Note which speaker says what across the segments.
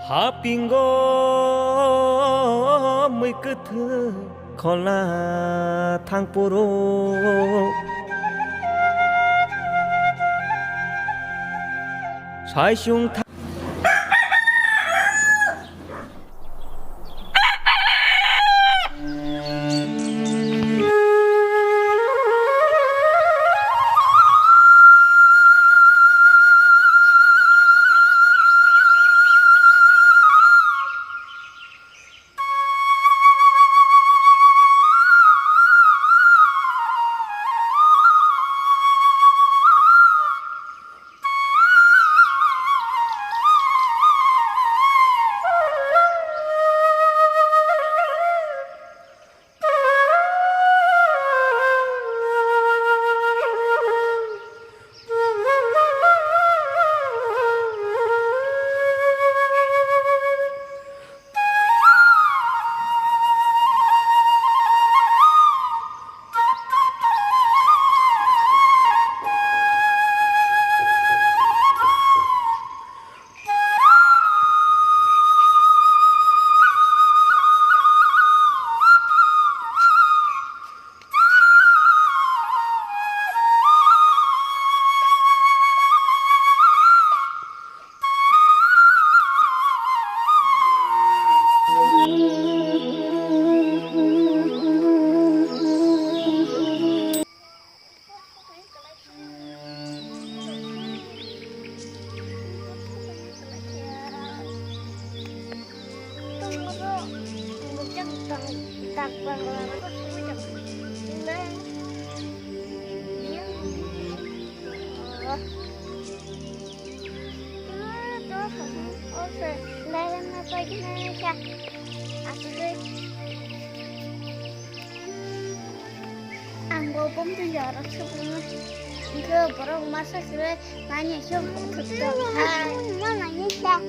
Speaker 1: Hapingo mới cứ thơ còn là thang poro sai xuống bông thì giờ nó không thưa bữa đâu mà sao sửa mà nhà chưa thực được nó là như sao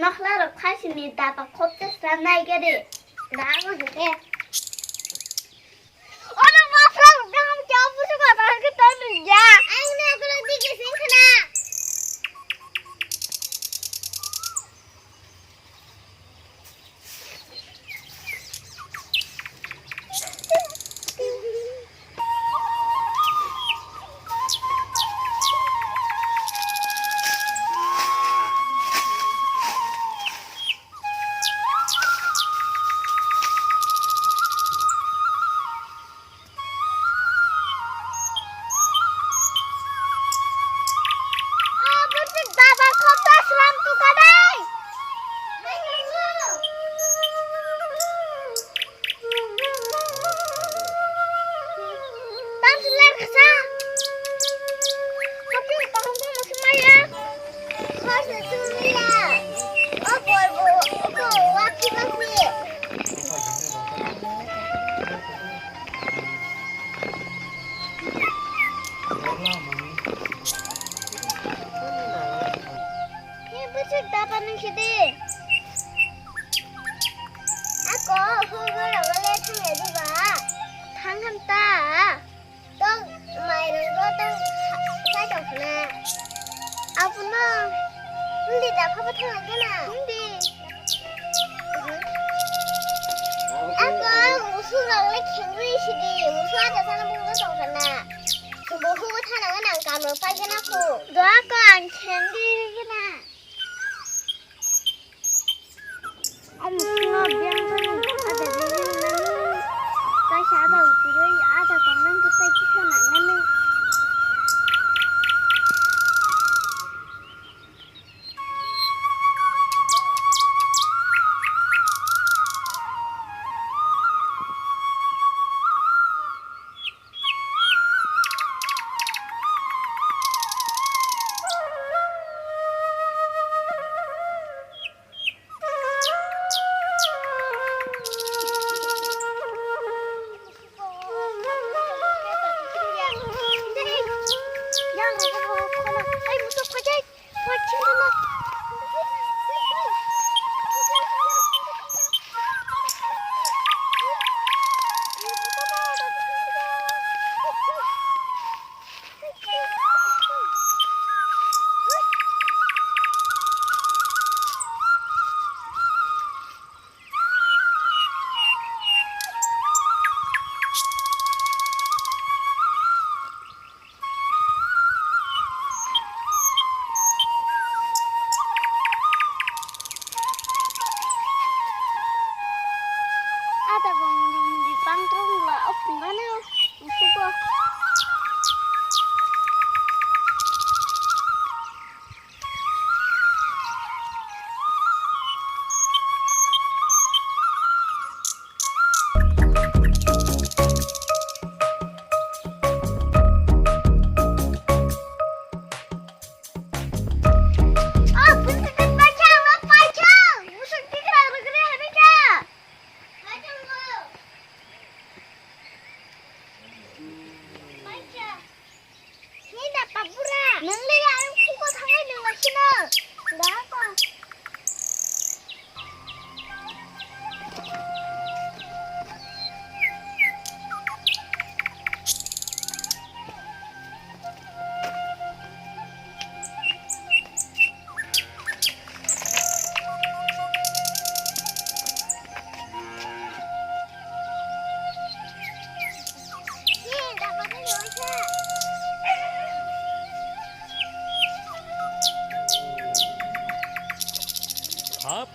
Speaker 1: 막라로 가십니다. 곱게 산나이게리 나가주게. 어느 막라로 함께 아프시고 나겠다는 야. 아이나 그럼 니게 생크나. 하잖아. 근데 아까 무수랑래 캥거리시디 무수하자 사는 분도 정잖아. 그 무수고 타는 건 안 까면 빨개놓고. 너 아까 안 캥거리구나. 엄마 미안해. ada dengan cái xã đầu của đây ada còn năng cái tay chỉ cho nặng lên.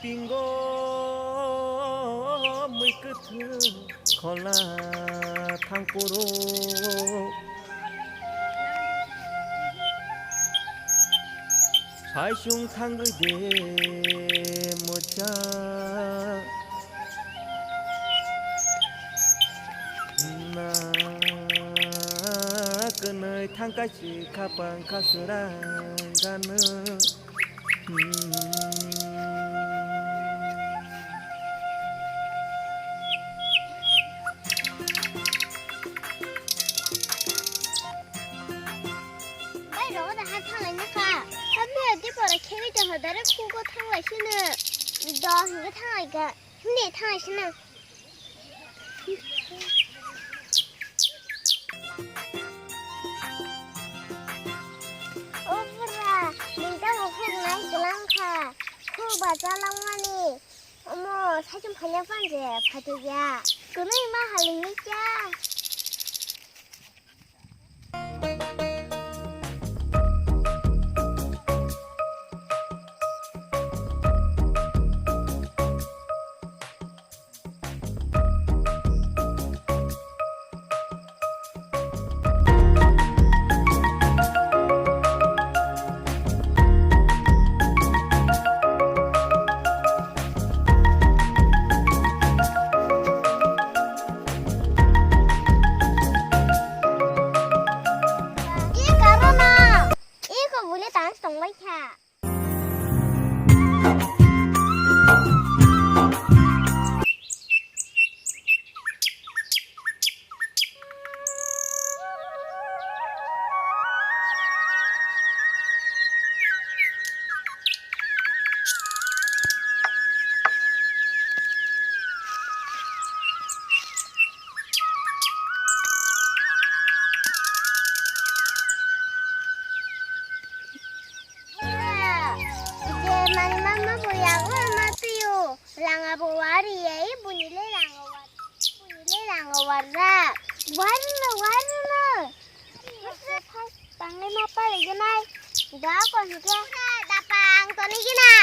Speaker 2: 빙고 물 끝을 걸라 탕보로 살슝 상그대 못자 나 그nơi 탕까지 가방 가스랑 가는
Speaker 1: 나를 코고 탕을 신은 너 이거 탕이가 근데 탕을 신은 오브라 내가 먹고 나이 그랑카 코 맞아 랑마니 어머 사진 반영 반제 바둑이야 그는 이만 할리니까 Langabo wari yayi bunile lango warra. Warna. Pangai mapa lagi nai. Dah kau juga. Dapang toni gina.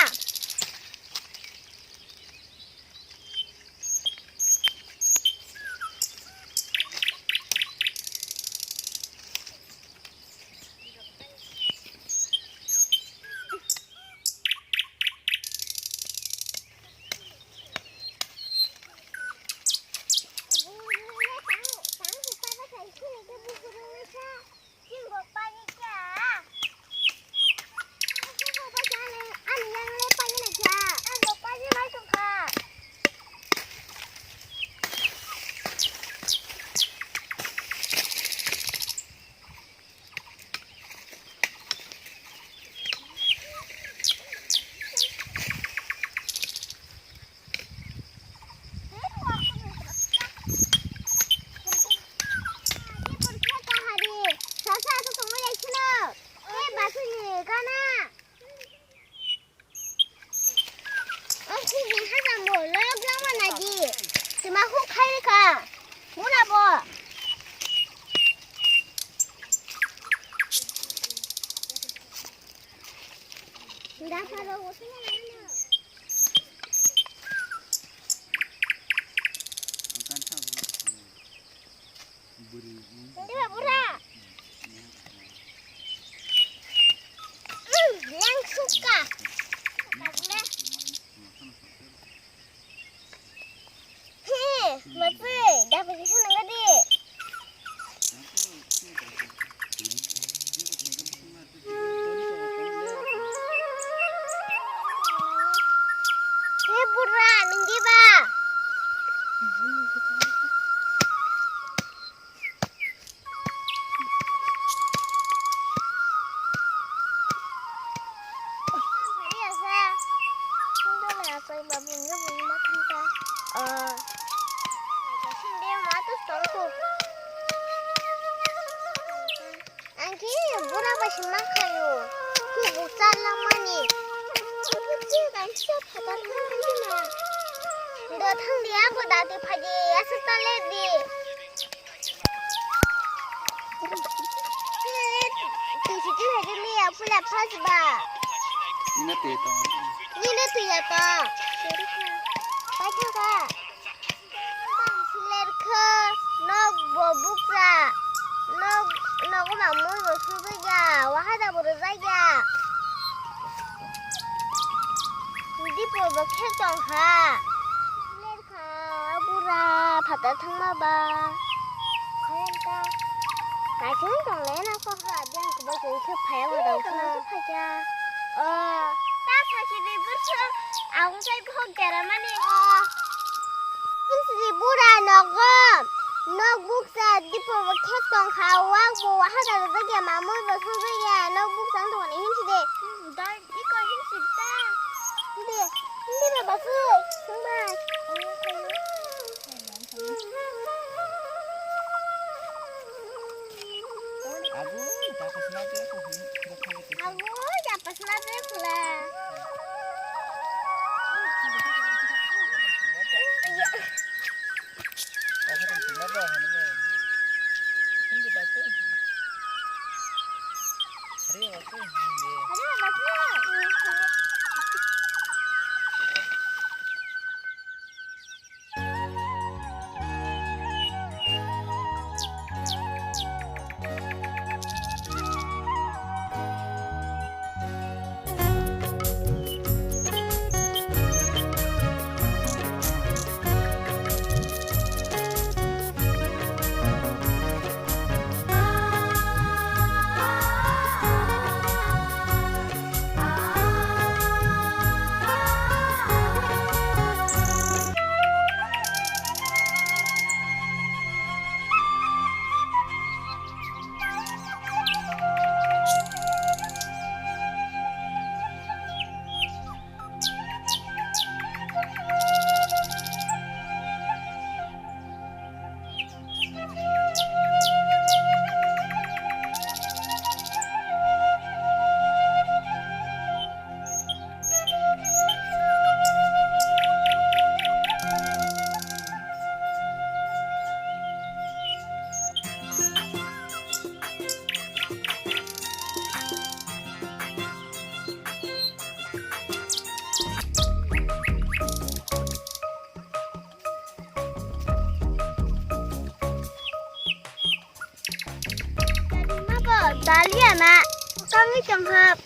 Speaker 1: 딸이야나 깜이 정합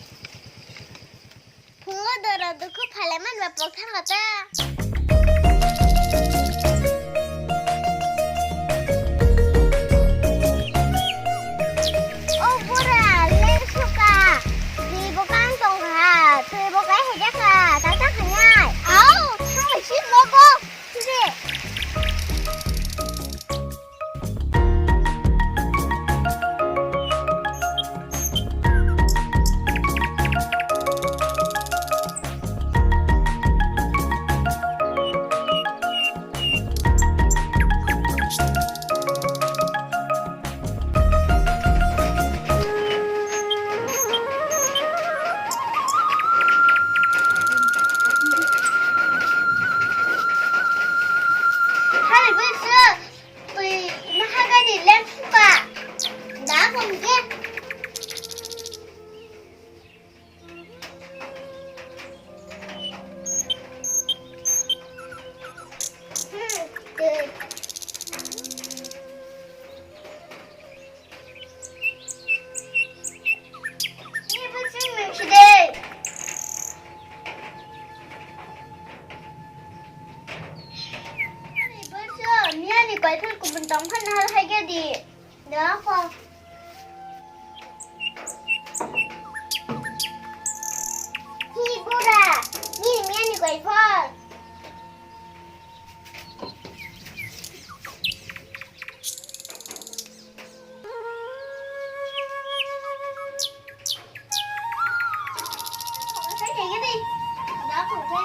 Speaker 1: 붕어더라도 그 발레만 몇 번 타가자 뭐라 렌수가 뒤보간 동가 뒤보가 해자가 다작하냐 아우 참을 씹먹어 그래 quay phim của mình tổng hình hay cái gì nữa không? Hi Buddha, nhìn nghe như quay phim. Thấy gì cái đi? Đó cùng thế.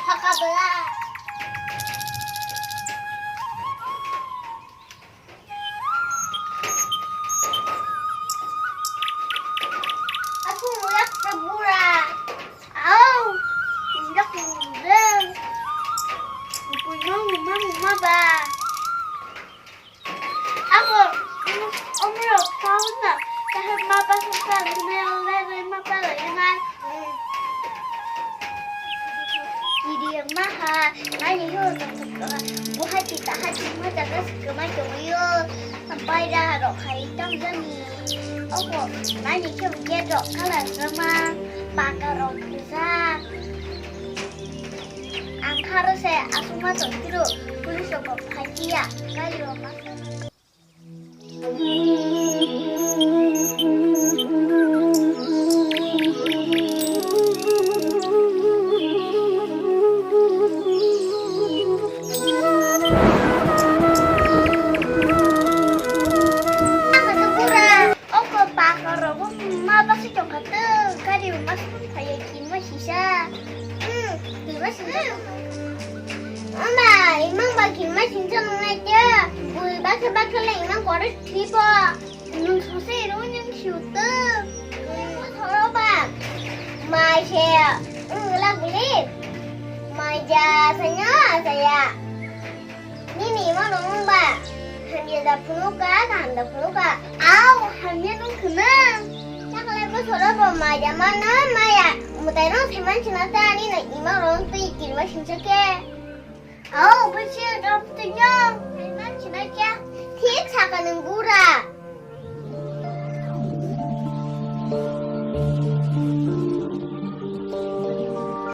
Speaker 1: Hakabla. Ba aku umur tahun nak kahit mapasukan kumain mapalay na hindi ang maha ngayon yun buhay kita hati matagas kumayo ang bayra ro kay tanggani ako ngayon siya magyedo kala sama pakaro kusa ang harusnya aku masuk dulu pulis apa hadiah kali apa 엄마, 이만 김만 진짜 놀랐죠? 우리 바클바클레 이만 거를 뒤집어. 눈 서세 이러면 쉬웠다. 서러봐. 마이셰, 라그립. 마이자, saya. Ini iman ngomong ba. Hanya ada peluka, ada peluka. Aw, hanya nung kenang. Cakap 서러봐, 마이자 mana, 마야. 무대로 세만 지났다. 아니, 나 이만 롱 또 이길 마 신청해. 아우, 벌써 없더냐?